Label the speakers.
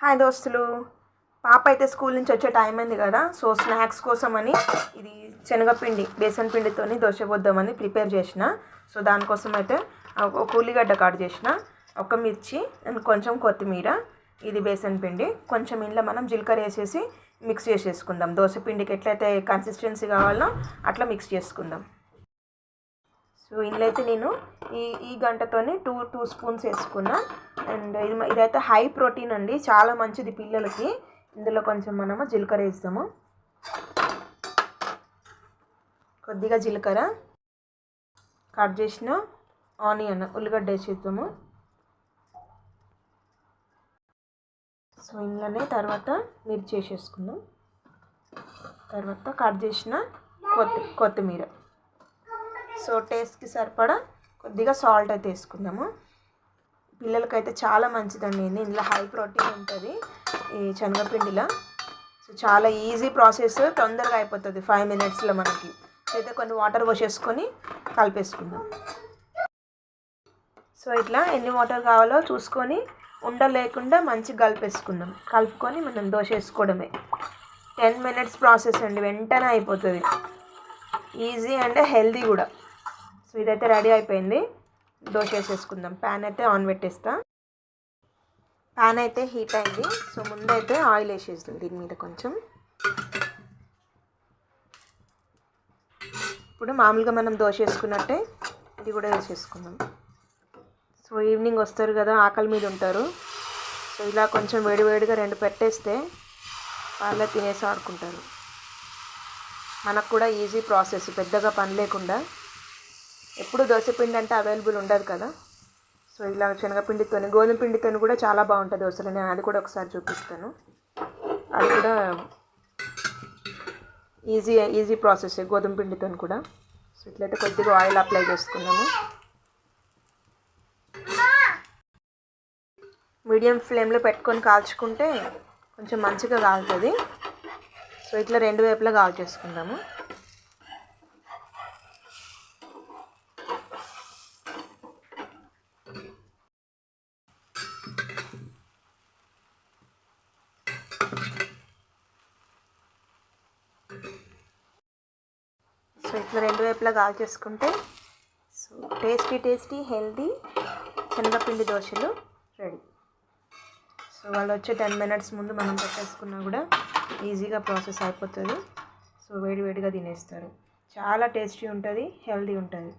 Speaker 1: Hi దోస్తులు, పాప అయితే స్కూల్ నుంచి వచ్చే టైం అయింది కదా. సో స్నాక్స్ కోసమని ఇది శనగపిండి బేసన్ పిండితోని దోశ పోద్దామని ప్రిపేర్ చేసిన. సో దానికోసం అయితే ఒక ఉల్లిగడ్డ కట్ చేసిన, ఒక మిర్చి అండ్ కొంచెం కొత్తిమీర. ఇది బేసన్ పిండి కొంచెం ఇంట్లో మనం జీలకర్ర వేసేసి మిక్స్ చేసేసుకుందాం. దోశ పిండికి ఎట్లయితే కన్సిస్టెన్సీ కావాలో అట్లా మిక్స్ చేసుకుందాం. సో ఇందులో అయితే నేను ఈ గంటతోని టూ స్పూన్స్ వేసుకున్నా. అండ్ ఇదైతే హై ప్రోటీన్ అండి, చాలా మంచిది పిల్లలకి. ఇందులో కొంచెం మనము జీలకర్ర వేస్తాము, కొద్దిగా జీలకర్ర, కట్ చేసిన ఆనియన్ ఉల్లిగడ్డ వేసేద్దాము. సో ఇందులోనే తర్వాత మిర్చి వేసేసుకుందాం, తర్వాత కట్ చేసిన కొత్తిమీర. సో టేస్ట్కి సరిపడా కొద్దిగా సాల్ట్ అయితే వేసుకుందాము. పిల్లలకైతే చాలా మంచిదండి, ఇందులో హై ప్రోటీన్ ఉంటుంది ఈ శనగపిండిలో. సో చాలా ఈజీ ప్రాసెస్, తొందరగా అయిపోతుంది 5 minutesలో మనకి. అయితే కొన్ని వాటర్ పోసేసుకొని కలిపేసుకుందాం. సో ఇట్లా ఎన్ని వాటర్ కావాలో చూసుకొని ఉండలేకుండా మంచిగా కలిపేసుకుందాం. కలుపుకొని మనం దోశ వేసుకోవడమే. 10 minutes ప్రాసెస్ అండి, వెంటనే అయిపోతుంది. ఈజీ అండ్ హెల్దీ కూడా. సో ఇదైతే రెడీ అయిపోయింది, దోశ వేసేసుకుందాం. ప్యాన్ అయితే ఆన్ పెట్టేస్తా. ప్యాన్ అయితే హీట్ అయింది. సో ముందైతే ఆయిల్ వేసేస్తాం దీని మీద కొంచెం. ఇప్పుడు మామూలుగా మనం దోశ వేసుకున్నట్టే ఇది కూడా వేసేసుకుందాం. సో ఈవినింగ్ వస్తారు కదా, ఆకలి మీద ఉంటారు. సో ఇలా కొంచెం వేడివేడిగా 2 పెట్టేస్తే వాళ్ళే తినేసి ఆడుకుంటారు. మనకు కూడా ఈజీ ప్రాసెస్, పెద్దగా పని లేకుండా. ఎప్పుడు దోశపిండి అంటే అవైలబుల్ ఉండదు కదా. సో ఇలా శనగపిండితో, గోధుమ పిండితో కూడా చాలా బాగుంటుంది దోశలు. నేను అది కూడా ఒకసారి చూపిస్తాను. అది కూడా ఈజీ ప్రాసెస్ గోధుమ పిండితో కూడా. సో ఇట్లయితే కొద్దిగా ఆయిల్ అప్లై చేసుకున్నాము. మీడియం ఫ్లేమ్లో పెట్టుకొని కాల్చుకుంటే కొంచెం మంచిగా కాలుతుంది. సో ఇట్లా 2 వైపులా కాల్చేసుకుందాము. సో ఇట్లా 2 వైపులా కాల్చేసుకుంటే సో టేస్టీ హెల్తీ శనగపిండి దోశలు రెడీ. సో వాళ్ళు వచ్చే 10 minutes ముందు మనం పెట్టేసుకున్నా కూడా ఈజీగా ప్రాసెస్ అయిపోతుంది. సో వేడివేడిగా తినేస్తారు. చాలా టేస్టీ ఉంటుంది, హెల్తీ ఉంటుంది.